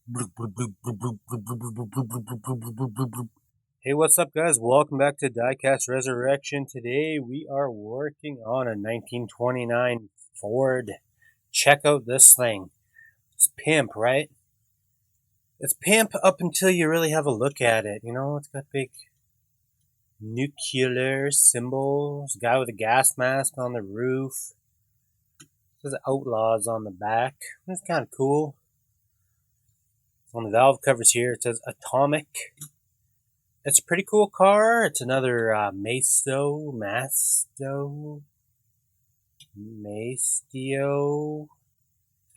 Hey, what's up, guys? Welcome back to Diecast Resurrection. Today we are working on a 1929 Ford. Check out this thing. It's pimp, right? It's pimp up until you really have a look at it. You know, it's got big nuclear symbols. Guy with a gas mask on the roof. There's Outlaws on the back. It's kind of cool. On the valve covers here, it says Atomic. It's a pretty cool car. It's another Maisto,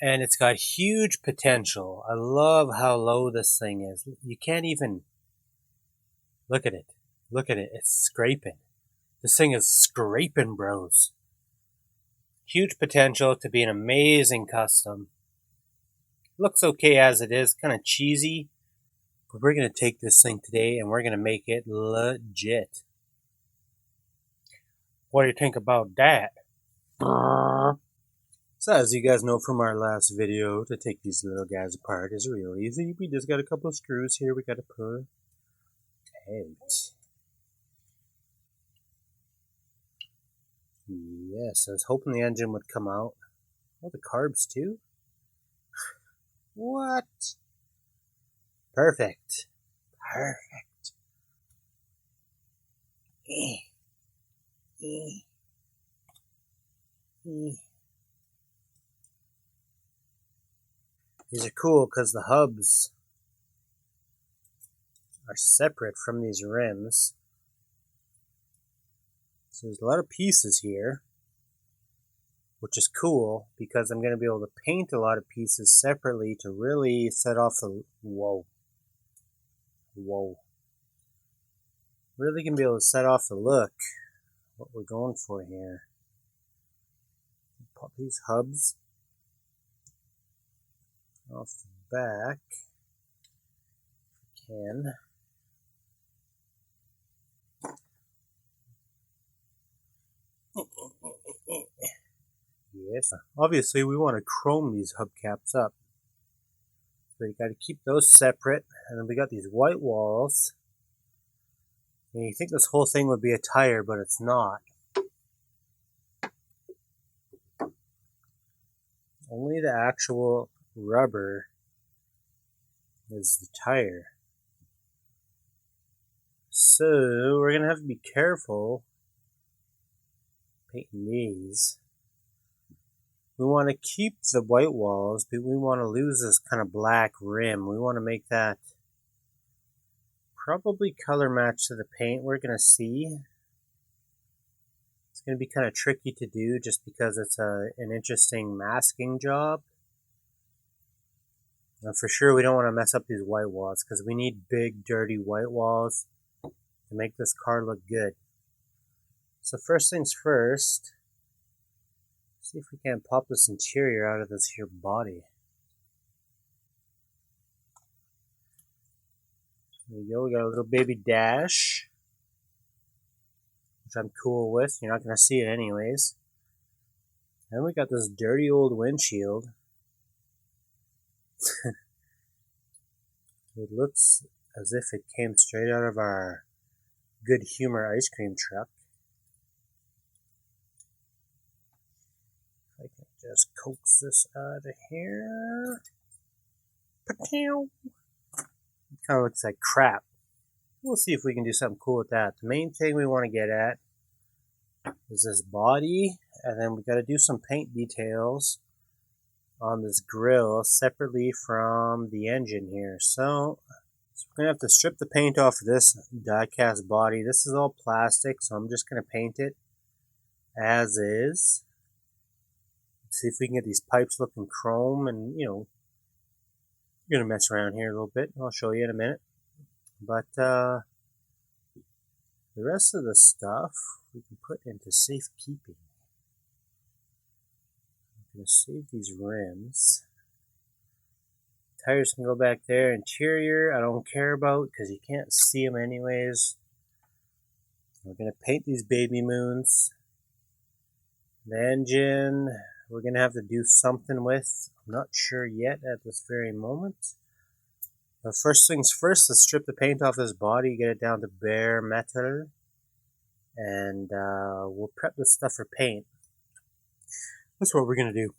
and it's got huge potential. I love how low this thing is. You can't even look at it. Look at it. It's scraping. This thing is scraping, bros. Huge potential to be an amazing custom. Looks okay as it is, kind of cheesy. But we're going to take this thing today and we're going to make it legit. What do you think about that? So as you guys know from our last video, to take these little guys apart is real easy. We just got a couple of screws here we got to put out. Yes, I was hoping the engine would come out. Oh, the carbs too? What? Perfect. Perfect. These are cool because the hubs are separate from these rims. So there's a lot of pieces here, which is cool because I'm going to be able to paint a lot of pieces separately to really set off the... Whoa. Really going to be able to set off the look, what we're going for here. Pop these hubs off the back, if we can. Yes, obviously we want to chrome these hubcaps up. So you got to keep those separate. And then we got these white walls. And you think this whole thing would be a tire, but it's not. Only the actual rubber is the tire. So we're going to have to be careful painting these. We want to keep the white walls, but we want to lose this kind of black rim. We want to make that probably color match to the paint we're going to see. It's going to be kind of tricky to do just because it's an interesting masking job. And for sure we don't want to mess up these white walls because we need big dirty white walls to make this car look good. So first things first, see if we can pop this interior out of this here body. There you go, we got a little baby dash, which I'm cool with. You're not going to see it anyways. Then we got this dirty old windshield. It looks as if it came straight out of our Good Humor ice cream truck. I can just coax this out of here. It kind of looks like crap. We'll see if we can do something cool with that. The main thing we want to get at is this body, and then we got to do some paint details on this grill separately from the engine here. So we're going to have to strip the paint off of this die-cast body. This is all plastic, so I'm just going to paint it as is. See if we can get these pipes looking chrome, and you know, we're going to mess around here a little bit. I'll show you in a minute. But the rest of the stuff we can put into safekeeping. I'm going to save these rims. Tires can go back there. Interior, I don't care about because you can't see them anyways. We're going to paint these baby moons. The engine, we're going to have to do something with. I'm not sure yet at this very moment. But first things first, let's strip the paint off this body, get it down to bare metal, and we'll prep this stuff for paint. That's what we're going to do.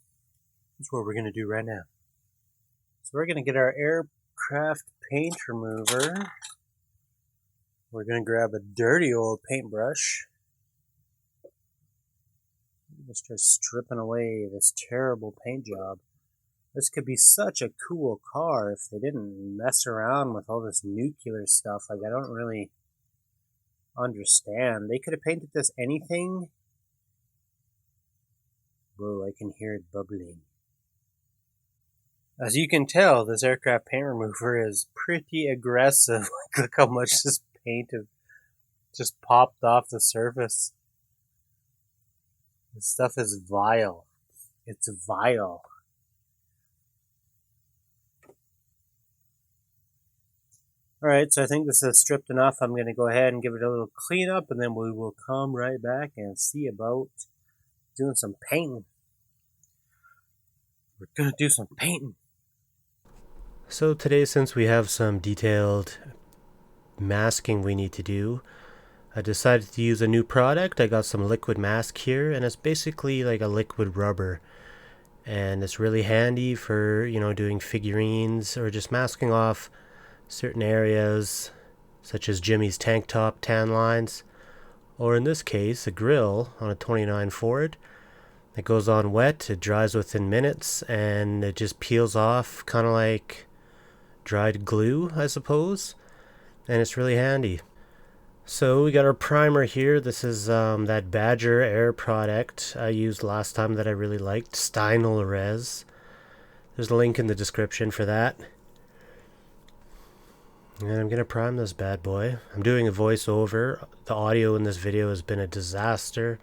That's what we're going to do right now. So we're going to get our aircraft paint remover. We're going to grab a dirty old paintbrush. We're going to start stripping away this terrible paint job. This could be such a cool car if they didn't mess around with all this nuclear stuff. Like, I don't really understand. They could have painted this anything. Whoa, I can hear it bubbling. As you can tell, this aircraft paint remover is pretty aggressive. Look how much this paint just popped off the surface. This stuff is vile. It's vile. Alright, so I think this is stripped enough. I'm going to go ahead and give it a little cleanup, and then we will come right back and see about doing some painting. We're going to do some painting. So today, since we have some detailed masking we need to do, I decided to use a new product. I got some liquid mask here, and it's basically like a liquid rubber. And it's really handy for, doing figurines or just masking off certain areas, such as Jimmy's tank top tan lines, or in this case, a grill on a 29 Ford. It goes on wet, it dries within minutes, and it just peels off, kind of like dried glue, I suppose, and it's really handy. So we got our primer here. This is that Badger Air product I used last time that I really liked, Steinel Res. There's a link in the description for that. And I'm going to prime this bad boy. I'm doing a voiceover. The audio in this video has been a disaster.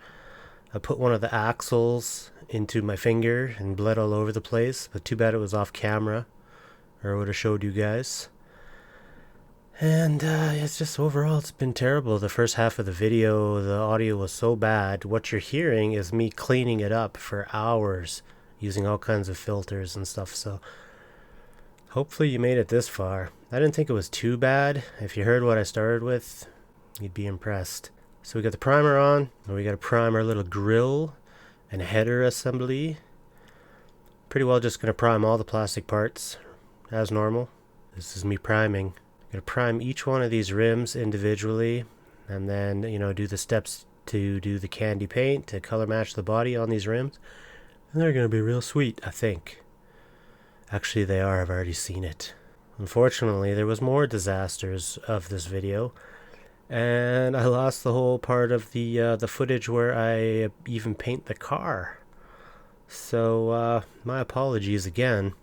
I put one of the axles into my finger and bled all over the place, but too bad it was off camera, or I would have showed you guys. And it's just overall, it's been terrible. The first half of the video, the audio was so bad. What you're hearing is me cleaning it up for hours using all kinds of filters and stuff. So hopefully you made it this far. I didn't think it was too bad. If you heard what I started with, you'd be impressed. So we got the primer on, and we got to prime our little grill and header assembly. Pretty well just going to prime all the plastic parts as normal. This is me priming. I'm going to prime each one of these rims individually, and then, do the steps to do the candy paint to color match the body on these rims. And they're going to be real sweet, I think. Actually, they are. I've already seen it. Unfortunately, there was more disasters of this video, and I lost the whole part of the footage where I even paint the car. So, my apologies again.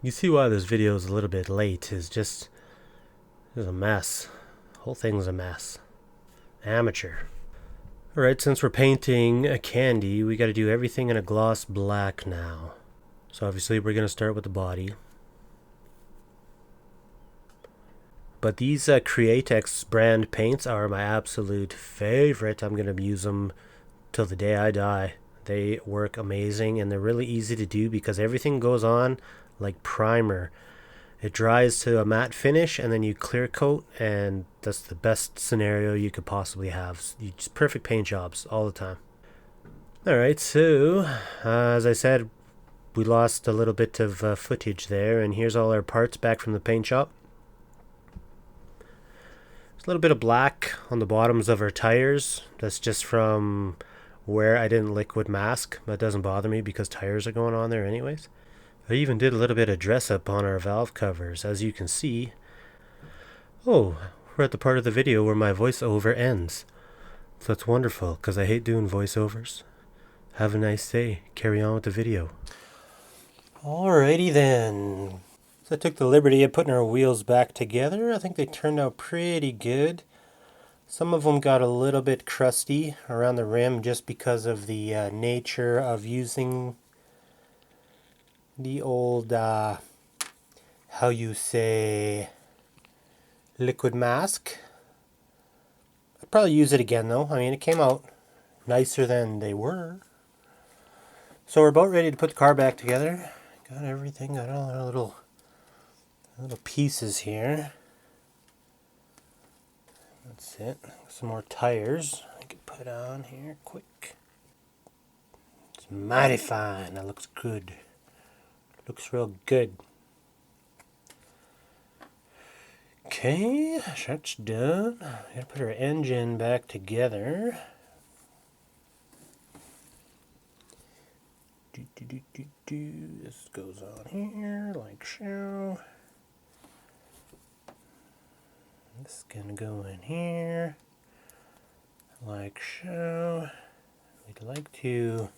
You see why this video is a little bit late. It's a mess. The whole thing's a mess. Amateur. Alright, since we're painting a candy, we got to do everything in a gloss black now. So obviously we're going to start with the body. But these Createx brand paints are my absolute favorite. I'm going to use them till the day I die. They work amazing, and they're really easy to do because everything goes on like primer. It dries to a matte finish, and then you clear coat, and that's the best scenario you could possibly have. Just perfect paint jobs all the time. Alright, so as I said, we lost a little bit of footage there, and here's all our parts back from the paint shop. There's a little bit of black on the bottoms of our tires. That's just from where I didn't liquid mask. That doesn't bother me because tires are going on there anyways. I even did a little bit of dress up on our valve covers, as you can see. Oh, we're at the part of the video where my voiceover ends. So that's wonderful, because I hate doing voiceovers. Have a nice day. Carry on with the video. Alrighty then. So I took the liberty of putting our wheels back together. I think they turned out pretty good. Some of them got a little bit crusty around the rim just because of the nature of using the old, how you say, liquid mask. I'd probably use it again though. I mean, it came out nicer than they were. So we're about ready to put the car back together. Got everything, got all our little little pieces here. That's it. Some more tires I can put on here quick. It's mighty fine. That looks good. Looks real good. Okay, that's done. Gotta put our engine back together. This goes on here like so. This is gonna go in here like so. We'd like to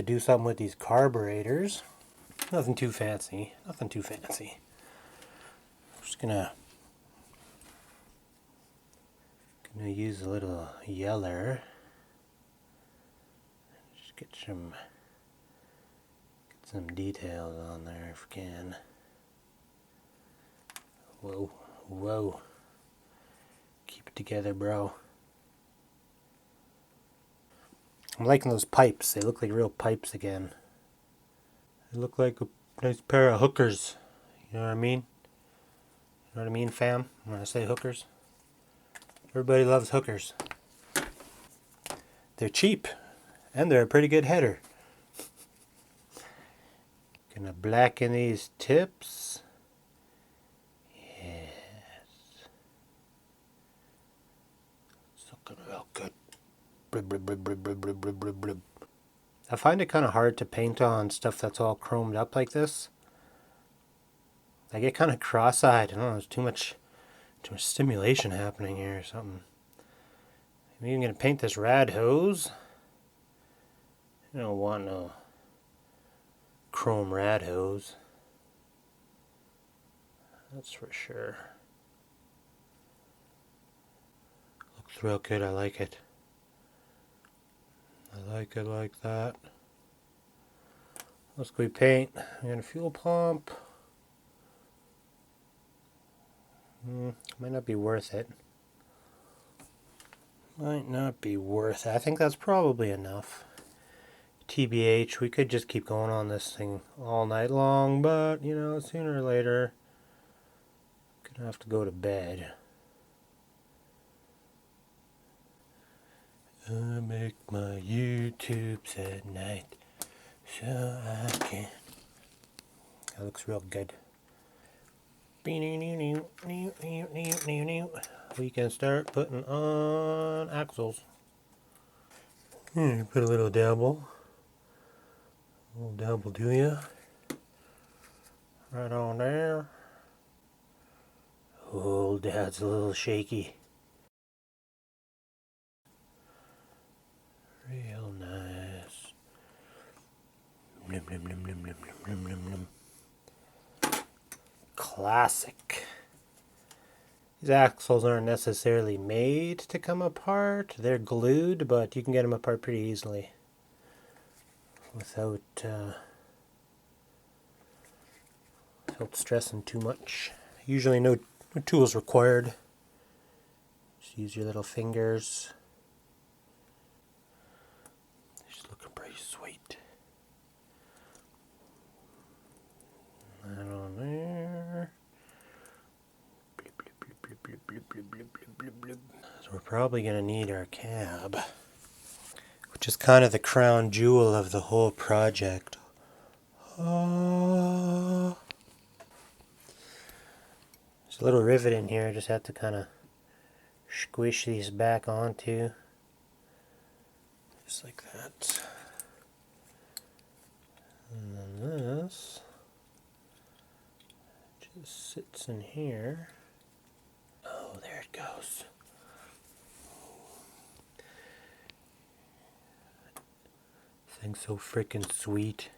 do something with these carburetors. Nothing too fancy. Nothing too fancy. Just gonna use a little yeller. Just get some details on there if we can. Whoa, whoa. Keep it together, bro. I'm liking those pipes. They look like real pipes again. They look like a nice pair of hookers. You know what I mean? You know what I mean, fam? When I say hookers. Everybody loves hookers. They're cheap. And they're a pretty good header. Gonna blacken these tips. Yes. It's looking real good. Blub, blub, blub, blub, blub, blub, blub, blub, blub. I find it kind of hard to paint on stuff that's all chromed up like this. I get kind of cross-eyed. I don't know, there's too much stimulation happening here or something. Maybe I'm going to paint this rad hose. I don't want no chrome rad hose. That's for sure. Looks real good, I like it. I like it like that. Let's go paint. We got a fuel pump. Might not be worth it. Might not be worth it. I think that's probably enough. TBH, we could just keep going on this thing all night long, but, you know, sooner or later, gonna have to go to bed. I make my YouTubes at night, so I can. That looks real good. We can start putting on axles. Here, put a little dabble. A little dabble, do ya? Right on there. Oh, Dad's a little shaky. Real nice. Blum, blum, blum, blum, blum, blum, blum, blum. Classic. These axles aren't necessarily made to come apart. They're glued, but you can get them apart pretty easily without stressing too much. Usually no tools required. Just use your little fingers. Just looking pretty sweet. That on there. So we're probably going to need our cab, which is kind of the crown jewel of the whole project. There's a little rivet in here. I just have to kind of squish these back onto, just like that. And then this just sits in here. Oh, there it goes. Thing's so freaking sweet.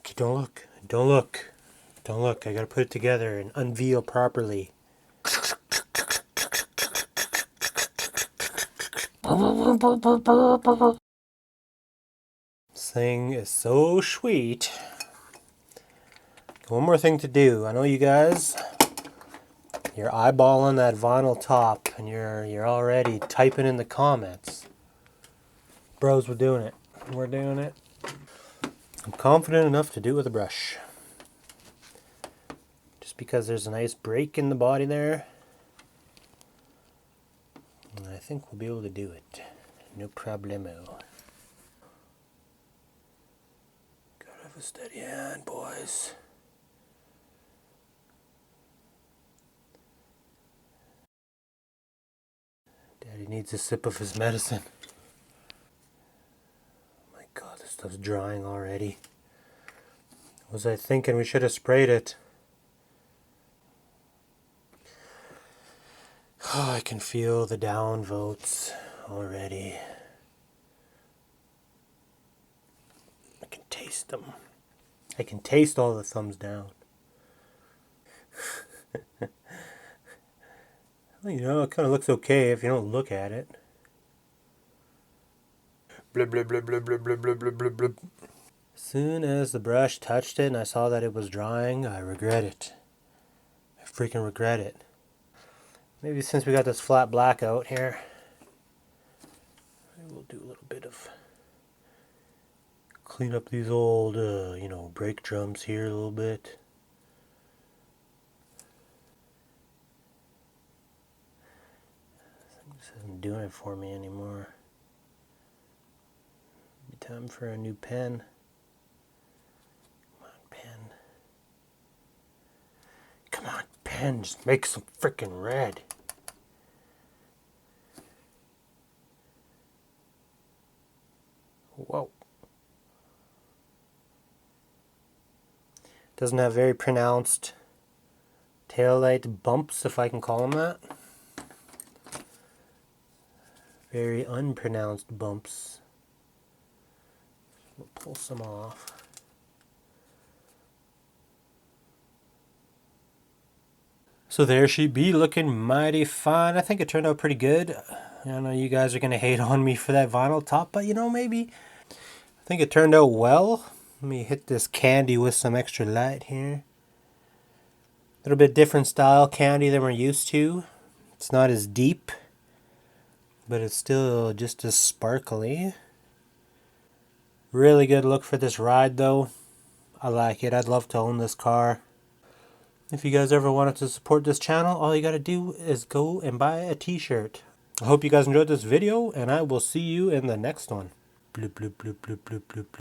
Okay, don't look. Don't look. Don't look. I gotta put it together and unveil properly. This thing is so sweet. One more thing to do. I know you guys, you're eyeballing that vinyl top and you're already typing in the comments. Bros, we're doing it. We're doing it. I'm confident enough to do it with a brush. Just because there's a nice break in the body there. And I think we'll be able to do it. No problemo. Gotta have a steady hand, boys. Daddy needs a sip of his medicine. My God, this stuff's drying already. Was I thinking we should have sprayed it? Oh, I can feel the down votes already. I can taste them. I can taste all the thumbs down. Well, you know, it kind of looks okay if you don't look at it. Blub, blub, blub, blub, blub, blub, blub, blub, blub. As soon as the brush touched it and I saw that it was drying, I regret it. I freaking regret it. Maybe since we got this flat black out here, we'll do a little bit of clean up these old, brake drums here a little bit. This isn't doing it for me anymore. Time for a new pen. Come on, pen. Come on, pen. Just make some freaking red. Whoa. Doesn't have very pronounced taillight bumps, if I can call them that. Very unpronounced bumps. We'll pull some off. So there she be, looking mighty fine. I think it turned out pretty good. I know you guys are going to hate on me for that vinyl top, but maybe. I think it turned out well. Let me hit this candy with some extra light here. A little bit different style candy than we're used to. It's not as deep, but it's still just as sparkly. Really good look for this ride though. I like it. I'd love to own this car. If you guys ever wanted to support this channel, all you gotta do is go and buy a t-shirt. I hope you guys enjoyed this video, and I will see you in the next one. Bloop, bloop, bloop, bloop, bloop, bloop.